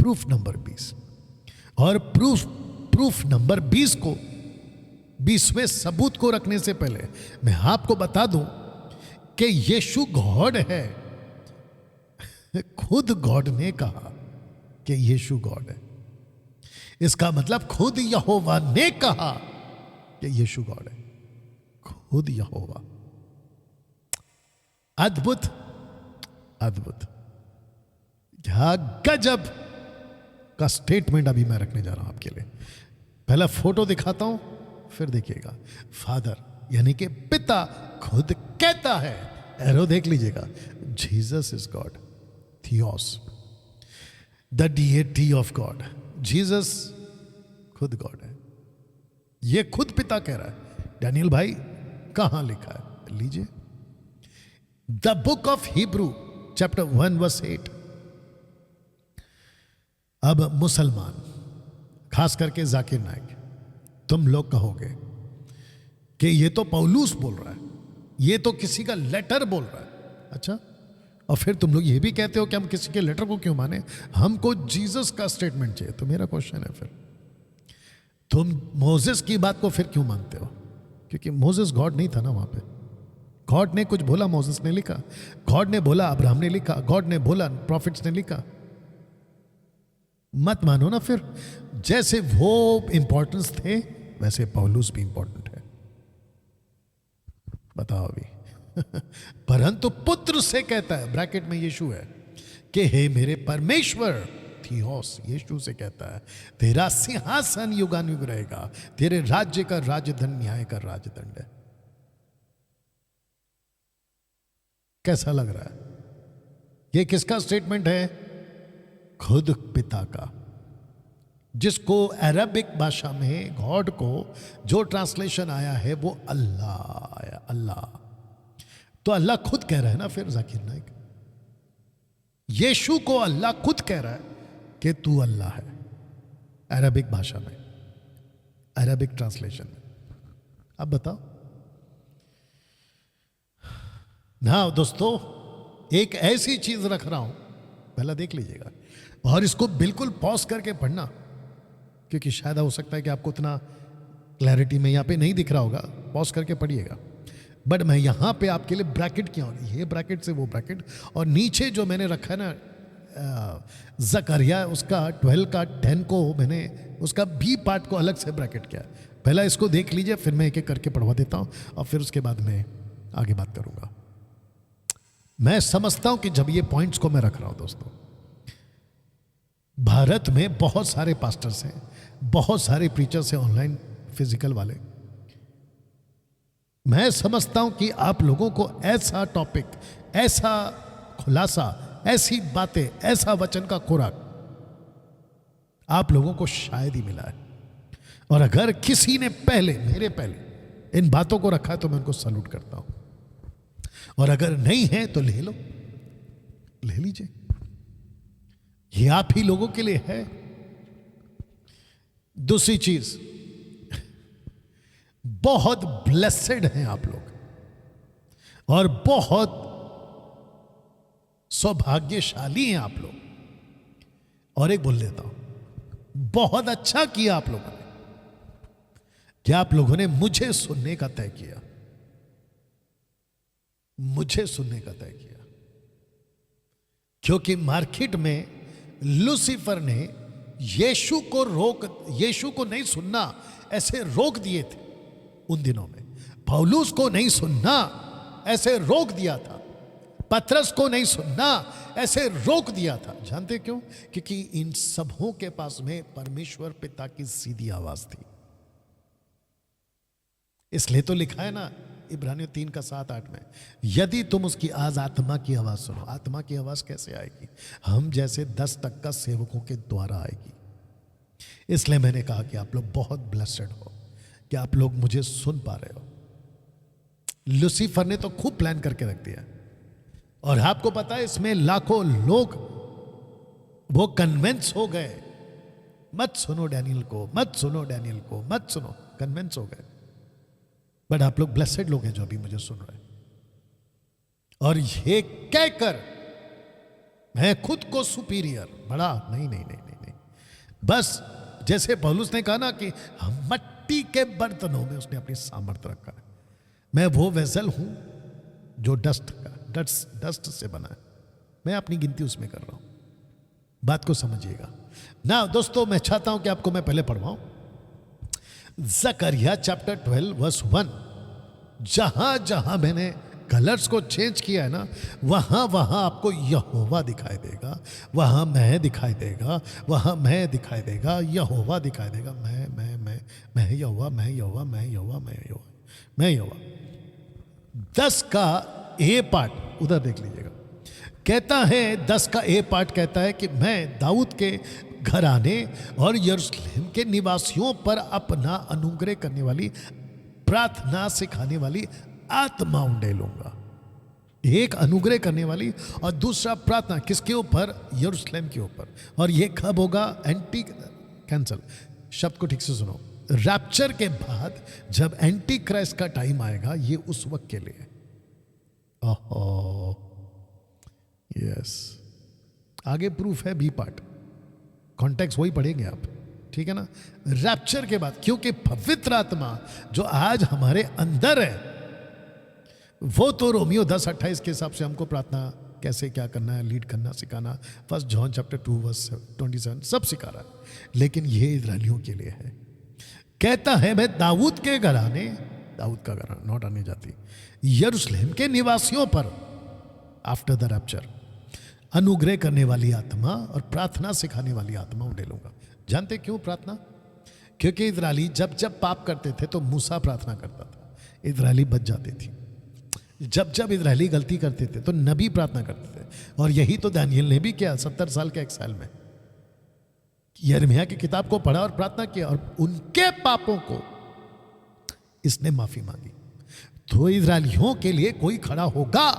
Proof number 20। और proof number 20 को 20वें सबूत को रखने से पहले मैं आपको बता दूं कि यीशु गॉड है। खुद गॉड ने कहा कि यीशु गॉड है। इसका मतलब खुद यहोवा ने कहा कि यीशु गॉड है। खुद यहोवा। अद्भुत अद्भुत, क्या गजब का स्टेटमेंट अभी मैं रखने जा रहा हूं आपके लिए। पहला फोटो दिखाता हूं, फिर देखिएगा। फादर यानी कि पिता खुद कहता है, एरो देख लीजिएगा, Jesus is God, theos, the DAT of God. Jesus खुद गॉड है, ये खुद पिता कह रहा है। डैनियल भाई कहां लिखा है? लीजिए, the book of Hebrew chapter 1 verse 8। अब मुसलमान, खास करके जाकिर नाइक, तुम लोग कहोगे कि ये तो पौलुस बोल रहा है, ये तो किसी का लेटर बोल रहा है। अच्छा, और फिर तुम लोग ये भी कहते हो कि हम किसी के लेटर को क्यों माने, हमको जीसस का स्टेटमेंट चाहिए। तो मेरा क्वेश्चन है, फिर तुम मोसेस की बात को फिर क्यों मानते हो? क्योंकि मोसेस गॉड नहीं था ना वहां पे। गॉड ने कुछ बोला, मोसेस ने लिखा। गॉड ने बोला, अब्राहम ने लिखा। गॉड ने बोला, प्रॉफिट्स ने लिखा। मत मानो ना फिर। जैसे वो इंपॉर्टेंस थे वैसे पौलुस भी इंपॉर्टेंट है। बताओ अभी। परंतु पुत्र से कहता है, ब्रैकेट में यीशु है, कि हे मेरे परमेश्वर, थियोस यीशु से कहता है, तेरा सिंहासन युगानुयुग रहेगा, तेरे राज्य का राजदंड न्याय का राजदंड है। कैसा लग रहा है? ये किसका स्टेटमेंट है? खुद पिता का, जिसको अरबिक भाषा में गॉड को जो ट्रांसलेशन आया है वो अल्लाह आया। अल्लाह तो अल्लाह खुद कह रहा है ना फिर जाकिर नाइक। यीशु को अल्लाह खुद कह रहा है कि तू अल्लाह है, अरबिक भाषा में, अरबिक ट्रांसलेशन में। अब बताओ ना दोस्तों, एक ऐसी चीज रख रहा हूं, पहला देख लीजिएगा, और इसको बिल्कुल पॉज करके पढ़ना, क्योंकि शायद हो सकता है कि आपको उतना क्लैरिटी में यहाँ पे नहीं दिख रहा होगा। पॉज करके पढ़िएगा। बट मैं यहाँ पे आपके लिए ब्रैकेट किया हूँ, ये ब्रैकेट से वो ब्रैकेट, और नीचे जो मैंने रखा है ना जकरिया, उसका 12 का 10 को मैंने उसका बी पार्ट को अलग से ब्रैकेट किया। पहला इसको देख लीजिए, फिर मैं एक एक करके पढ़वा देता हूँ, और फिर उसके बाद मैं आगे बात करूँगा। मैं समझता हूँ कि जब ये पॉइंट्स को मैं रख रहा हूँ दोस्तों, भारत में बहुत सारे पास्टर्स हैं, बहुत सारे प्रीचर्स हैं ऑनलाइन, फिजिकल वाले। मैं समझता हूं कि आप लोगों को ऐसा टॉपिक, ऐसा खुलासा, ऐसी बातें, ऐसा वचन का खुराक आप लोगों को शायद ही मिला है। और अगर किसी ने पहले, मेरे पहले इन बातों को रखा है तो मैं उनको सैल्यूट करता हूं, और अगर नहीं है तो ले लो, ले लीजिए। ये आप ही लोगों के लिए है। दूसरी चीज, बहुत ब्लेसेड हैं आप लोग, और बहुत सौभाग्यशाली हैं आप लोग। और एक बोल देता हूं, बहुत अच्छा किया आप लोगों ने कि आप लोगों ने मुझे सुनने का तय किया, मुझे सुनने का तय किया। क्योंकि मार्केट में लूसीफर ने यीशु को नहीं सुनना ऐसे रोक दिए थे उन दिनों में। पौलुस को नहीं सुनना ऐसे रोक दिया था, पतरस को नहीं सुनना ऐसे रोक दिया था। जानते क्यों? क्योंकि इन सबों के पास में परमेश्वर पिता की सीधी आवाज थी। इसलिए तो लिखा है ना इब्रानियों 3 का 7-8 में, यदि तुम उसकी आज आत्मा की आवाज सुनो। आत्मा की आवाज कैसे आएगी? हम जैसे 10 तक का सेवकों के द्वारा आएगी। इसलिए मैंने कहा कि आप लोग बहुत ब्लेस्ड हो कि आप लोग मुझे सुन पा रहे हो। लूसीफर ने तो खूब प्लान करके रख दिया, और आपको पता है इसमें लाखों लोग वो कन्विंस हो गए, मत सुनो डैनियल को, मत सुनो डैनियल को, मत सुनो, कन्विंस हो गए। बट आप लोग ब्लेसेड लोग हैं जो अभी मुझे सुन रहे हैं। और ये कहकर मैं खुद को सुपीरियर, बड़ा नहीं नहीं नहीं नहीं, बस जैसे पौलुस ने कहा ना कि हम मट्टी के बर्तनों में उसने अपनी सामर्थ्य रखा है। मैं वो वेसल हूं जो डस्ट से बना है। मैं अपनी गिनती उसमें कर रहा हूं। बात को समझिएगा ना दोस्तों। मैं चाहता हूं कि आपको मैं पहले पढ़वाऊं जकरिया चैप्टर 12 वर्स 1। जहां जहां मैंने कलर्स को चेंज किया है ना, वहां वहां आपको यहोवा दिखाई देगा, वहां मैं दिखाई देगा, वहां मैं दिखाई देगा, यहोवा दिखाई देगा। मैं यहोवा, मैं यहोवा, मैं यहोवा, मैं यहोवा, मैं यहोवा। 10 का ए पार्ट उधर देख लीजिएगा। कहता है 10 का ए पार्ट कहता है कि मैं दाऊद के घराने और यरूशलेम के निवासियों पर अपना अनुग्रह करने वाली, प्रार्थना सिखाने वाली आत्मा उंडेलूंगा। एक अनुग्रह करने वाली और दूसरा प्रार्थना किसके ऊपर? यरूशलेम के ऊपर। और ये कब होगा? एंटी कैंसल शब्द को ठीक से सुनो। रैप्चर के बाद जब एंटी क्राइस्ट का टाइम आएगा, ये उस वक्त के लिए। ओहो यस, आगे प्रूफ है बी पार्ट, कॉन्टेक्स्ट वही पढ़ेंगे आप, ठीक है ना। रैप्चर के बाद, क्योंकि पवित्र आत्मा जो आज हमारे अंदर है, वो तो रोमियो 10:28 के हिसाब से हमको प्रार्थना कैसे क्या करना है, लीड करना सिखाना, 1 जॉन चैप्टर 2 वर्स 27 सब सिखा रहा है। लेकिन ये इजरायलियों के लिए है। कहता है मैं दाऊद के घराने, दाऊद का घराना नॉट आने जाती, यरूशलेम के निवासियों पर आफ्टर द रैप्चर अनुग्रह करने वाली आत्मा और प्रार्थना सिखाने वाली आत्मा उंडेलूंगा। जानते क्यों प्रार्थना? क्योंकि इजरायली जब जब पाप करते थे तो मूसा प्रार्थना करता था, इजरायली बच जाती थी। जब जब इजरायली गलती करते थे तो नबी प्रार्थना करते थे। और यही तो दानियल ने भी किया 70 साल के एक्साइल में। यिर्मयाह की किताब को पढ़ा और प्रार्थना किया और उनके पापों को इसने माफी मांगी। तो इजरायलियों के लिए कोई खड़ा होगा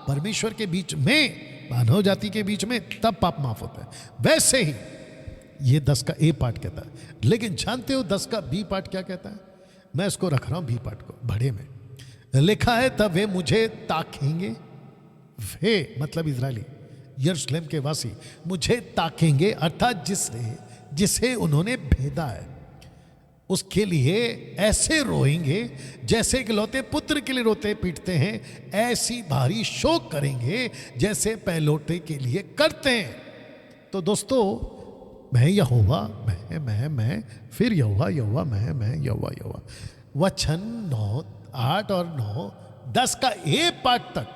परमेश्वर के बीच में, मानव जाति के बीच में, तब पाप माफ होता है। वैसे ही ये 10 का ए पार्ट कहता है। लेकिन जानते हो 10 का बी पार्ट क्या कहता है? मैं इसको रख रहा हूं बी पार्ट को बड़े में। लिखा है तब वे मुझे ताकेंगे, वे मतलब इजरायली यरूशलेम के वासी मुझे ताकेंगे, अर्थात जिसे उन्होंने भेदा है उसके लिए ऐसे रोएंगे जैसे इकलौते पुत्र के लिए रोते पीटते हैं, ऐसी भारी शोक करेंगे जैसे पहलौठे के लिए करते हैं। तो दोस्तों, मैं यहोवा, मैं फिर यहोवा, यहोवा, मैं यहोवा, यहोवा। वचन 9, 8 और 9, 10 का ए पार्ट तक,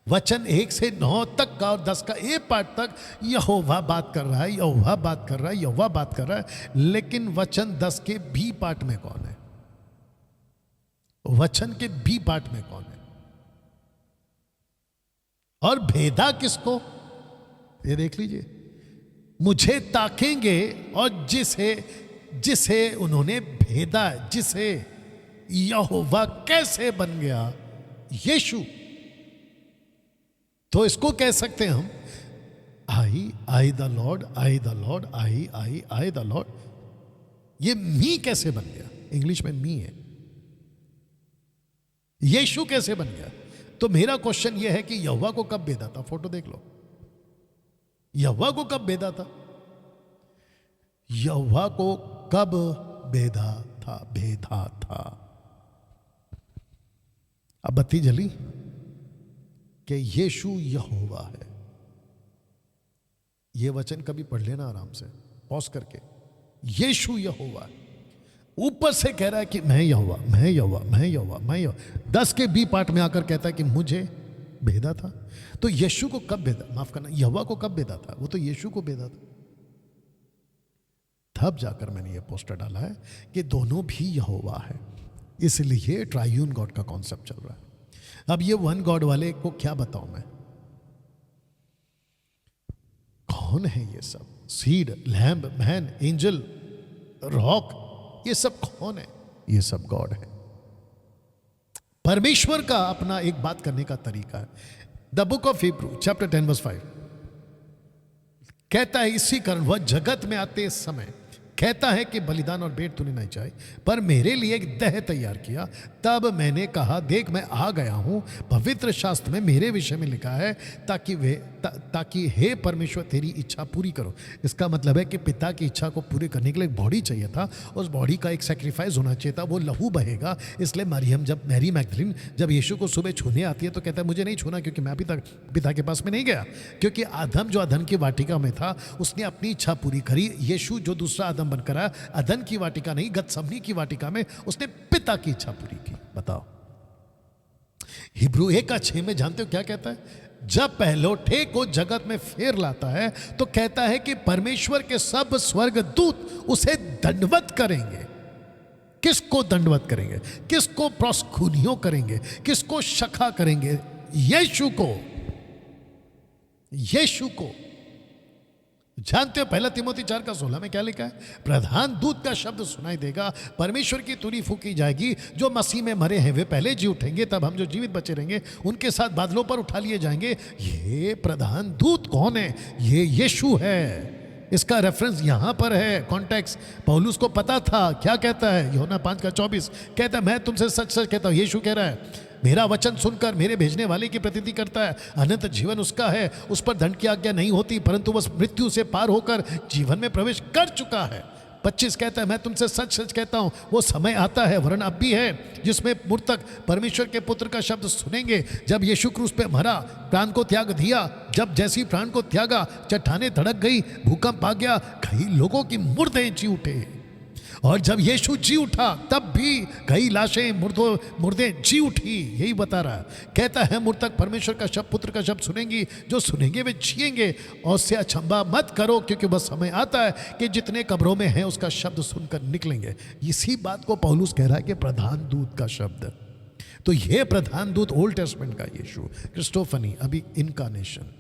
वचन 1 से 9 तक का और 10 का ए पार्ट तक यहोवा बात कर रहा है, यहोवा बात कर रहा है, यहोवा बात कर रहा है। लेकिन वचन 10 के बी पार्ट में कौन है? वचन के बी पार्ट में कौन है? और भेदा किसको? ये देख लीजिए। मुझे ताकेंगे और जिसे उन्होंने भेदा, जिसे यहोवा कैसे बन गया? यीशु। तो इसको कह सकते हैं हम I the lord, I the lord, I the lord. ये मी कैसे बन गया? इंग्लिश में मी है। यीशु कैसे बन गया? तो मेरा क्वेश्चन यह है कि यहोवा को कब भेदा था? फोटो देख लो। यहोवा को कब भेदा था? यहोवा को कब भेदा था? अब बत्ती जली कि यीशु यहोवा है। यह वचन कभी पढ़ लेना आराम से, पॉज करके। यीशु यहोवा ऊपर से कह रहा है कि मैं यहोवा, मैं यहोवा, मैं यहोवा, मैं यहोवा। 10 के बी पार्ट में आकर कहता है कि मुझे भेदा था। तो यीशु को कब भेदा? माफ करना, यहोवा को कब भेदा था? वो तो यीशु को भेदा था। तब जाकर मैंने ये पोस्टर डाला है कि दोनों भी यहोवा है। इसलिए ट्रायून गॉड का कॉन्सेप्ट चल रहा है। अब ये वन गॉड वाले को क्या बताऊं मैं? कौन है ये सब? Seed, lamb, man, angel, rock, ये सब कौन है? ये सब गॉड है। परमेश्वर का अपना एक बात करने का तरीका है। The book of Hebrew chapter 10 verse 5 कहता है, इसी कारण वह जगत में आते समय कहता है कि बलिदान और भेंट तूने नहीं चाही, पर मेरे लिए एक देह तैयार किया। तब मैंने कहा, देख मैं आ गया हूँ, पवित्र शास्त्र में मेरे विषय में लिखा है ताकि हे परमेश्वर तेरी इच्छा पूरी करो। इसका मतलब है कि पिता की इच्छा को पूरी करने के लिए एक बॉडी चाहिए था, उस बॉडी का एक सेक्रीफाइस होना चाहिए था, वो लहू बहेगा। इसलिए मैरी मैगदलीन जब यीशु को सुबह छूने आती है तो कहता है मुझे नहीं छूना, क्योंकि मैं अभी तक पिता के पास में नहीं गया। क्योंकि आदम जो अदन की वाटिका में था उसने अपनी इच्छा पूरी करी। यीशु जो दूसरा आदम बनकर आया, अदन की वाटिका नहीं, गतसमनी की वाटिका में उसने पिता की इच्छा पूरी की। बताओ, हिब्रू 1:6 में जानते हो क्या कहता है? जब पहलौठे को जगत में फेर लाता है तो कहता है कि परमेश्वर के सब स्वर्ग दूत उसे दंडवत करेंगे। किसको दंडवत करेंगे? किसको प्रोस्कुनियो करेंगे? किसको शखा करेंगे? यीशु को। यीशु को जानते हो 1 तिमोथी 4:16 में क्या लिखा है? प्रधान दूत का शब्द सुनाई देगा, परमेश्वर की तुरी फूकी जाएगी, जो मसीह में मरे हैं वे पहले जी उठेंगे, तब हम जो जीवित बचे रहेंगे उनके साथ बादलों पर उठा लिए जाएंगे। ये प्रधान दूत कौन है? ये यीशु है। इसका रेफरेंस यहां पर है, कॉन्टेक्स्ट। पौलुस को पता था। क्या कहता है? यूहन्ना 5:24 कहता है, मैं तुमसे सच सच कहता हूं, यीशु कह रहा है, मेरा वचन सुनकर मेरे भेजने वाले की प्रतीति करता है, अनंत जीवन उसका है, उस पर दंड की आज्ञा नहीं होती, परंतु वह मृत्यु से पार होकर जीवन में प्रवेश कर चुका है। 25 कहता है, मैं तुमसे सच सच कहता हूं, वो समय आता है, वरन अब भी है, जिसमें मृतक परमेश्वर के पुत्र का शब्द सुनेंगे। जब यीशु क्रूस पे मरा, प्राण को त्याग दिया, जब जैसी प्राण को त्यागा, चट्टानें धड़क गई, भूकंप आ गया, कई लोगों की मुर्दे जी उठे। और जब यीशु जी उठा तब भी कई लाशें मुर्दे जी उठी। यही बता रहा है। कहता है, मृतक परमेश्वर का शब्द, पुत्र का शब्द सुनेंगी, जो सुनेंगे वे जिएंगे। और उससे अचंभा मत करो, क्योंकि वह समय आता है कि जितने कब्रों में हैं उसका शब्द सुनकर निकलेंगे। इसी बात को पौलुस कह रहा है कि प्रधान दूत का शब्द। तो यह प्रधान दूत ओल्ड टेस्टमेंट का यीशु क्रिस्टोफनी, अभी इनकारनेशन।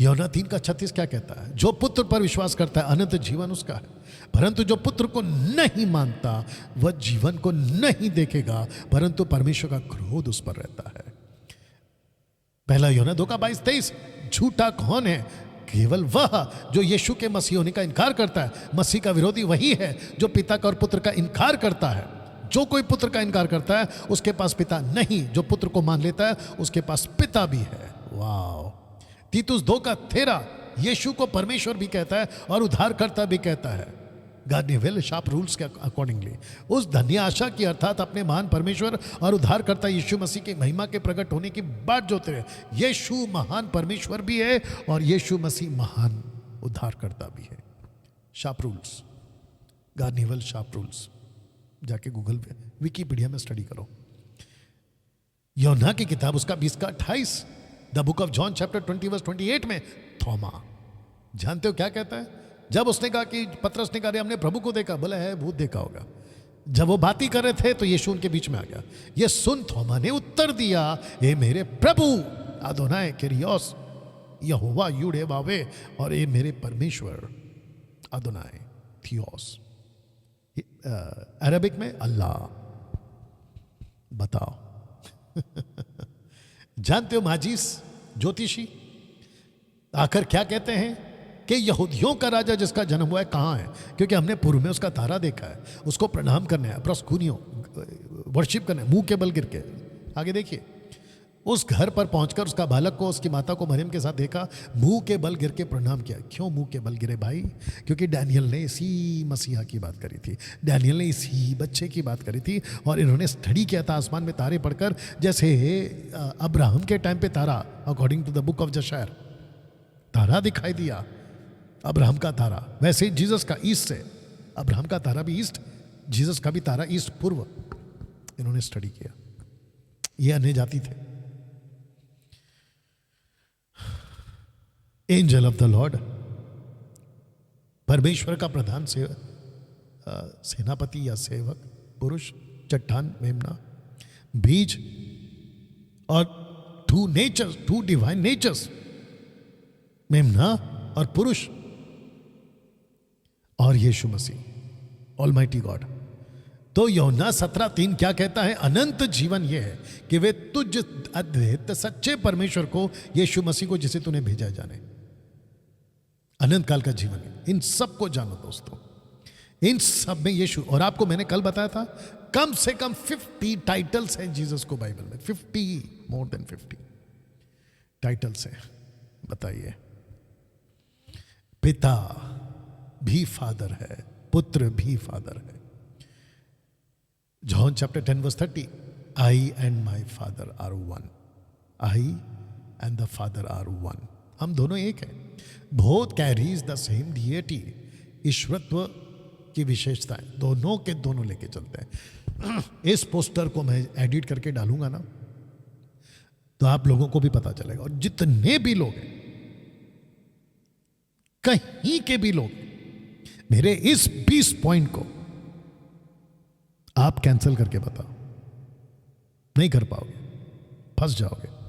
यूहन्ना 3:36 क्या कहता है? जो पुत्र पर विश्वास करता है अनंत जीवन उसका है, परंतु जो पुत्र को नहीं मानता वह जीवन को नहीं देखेगा, परंतु परमेश्वर का क्रोध उस पर रहता है। 1 यूहन्ना 2:22-23 झूठा कौन है? केवल वह जो यीशु के मसीह होने का इनकार करता है। मसीह का विरोधी वही है जो पिता का और पुत्र का इनकार करता है। जो कोई पुत्र का इनकार करता है उसके पास पिता नहीं, जो पुत्र को मान लेता है उसके पास पिता भी है। वाह। तीतुस 2:13 यीशु को परमेश्वर भी कहता है और उद्धारकर्ता भी कहता है, गॉड विल शार्प रूल्स के अकॉर्डिंगली। उस धन्य आशा की अर्थात अपने महान परमेश्वर और उद्धारकर्ता यीशु मसीह की महिमा के प्रकट होने की बात जोते हैं। यीशु महान परमेश्वर भी है और यीशु मसीह महान उद्धारकर्ता भी है। Sharp rules, God will sharp rules, जाके गूगल पे विकीपीडिया में स्टडी करो। यूहन्ना की किताब उसका 20:28, the book of John chapter 20:28 में थोमा, जानते हो क्या कहता है? जब उसने कहा कि पतरस ने कहा हमने प्रभु को देखा, बोला है भूत देखा होगा। जब वो बात ही कर रहे थे तो यीशु उनके बीच में आ गया। ये सुन थोमा ने उत्तर दिया, ये मेरे प्रभु अदोनाय किरियोस यहोवा यूडे बावे, और ये मेरे परमेश्वर अदोनाय थियोस, अरबिक में अल्लाह। बताओ। जानते हो माजिस ज्योतिषी आखिर क्या कहते हैं कि यहूदियों का राजा जिसका जन्म हुआ है कहाँ है? क्योंकि हमने पूर्व में उसका तारा देखा है, उसको प्रणाम करना है, प्रोस्कुनियो वर्शिप करना है, मुंह के बल गिर के। आगे देखिए, उस घर पर पहुंचकर उसका बालक को, उसकी माता को मरियम के साथ देखा, मुंह के बल गिर के प्रणाम किया। क्यों मुंह के बल गिरे भाई? क्योंकि डैनियल ने इसी मसीहा की बात करी थी, डैनियल ने इसी बच्चे की बात करी थी, और इन्होंने स्टडी किया था आसमान में तारे पढ़कर। जैसे अब्राहम के टाइम पे तारा, according to the book of जशायर, तारा दिखाई दिया, अब्राहम का तारा। वैसे ही जीसस का ईस्ट से, अब्राहम का तारा भी ईस्ट, जीसस का भी तारा ईस्ट, पूर्व। इन्होंने स्टडी किया। ये अन्य जाति थे। एंजल ऑफ द लॉर्ड, परमेश्वर का प्रधान सेनापति या सेवक, पुरुष, चट्टान, मेमना, बीज, और टू डिवाइन नेचर्स, मेमना और पुरुष, और यीशु मसीह ऑलमाइटी गॉड। तो यूहन्ना 17:3 क्या कहता है? अनंत जीवन यह है कि वे तुझ अद्वैत सच्चे परमेश्वर को, यीशु मसीह को जिसे तूने भेजा जाने। अनंत काल का जीवन है। इन सबको जानो दोस्तों, इन सब में यीशु। और आपको मैंने कल बताया था कम से कम 50 टाइटल्स हैं जीसस को बाइबल में, 50, मोर देन 50 टाइटल्स हैं। बताइए, पिता भी फादर है, पुत्र भी फादर है। John chapter 10 verse 30, I and my father are one, I and the father are one. हम दोनों एक हैं। Both carries the same deity, ईश्वरत्व की विशेषताएं दोनों के दोनों लेके चलते हैं। इस पोस्टर को मैं एडिट करके डालूंगा ना, तो आप लोगों को भी पता चलेगा। और जितने भी लोग हैं, कहीं के भी लोग, मेरे इस 20 पॉइंट को आप कैंसिल करके बताओ, नहीं कर पाओगे, फंस जाओगे।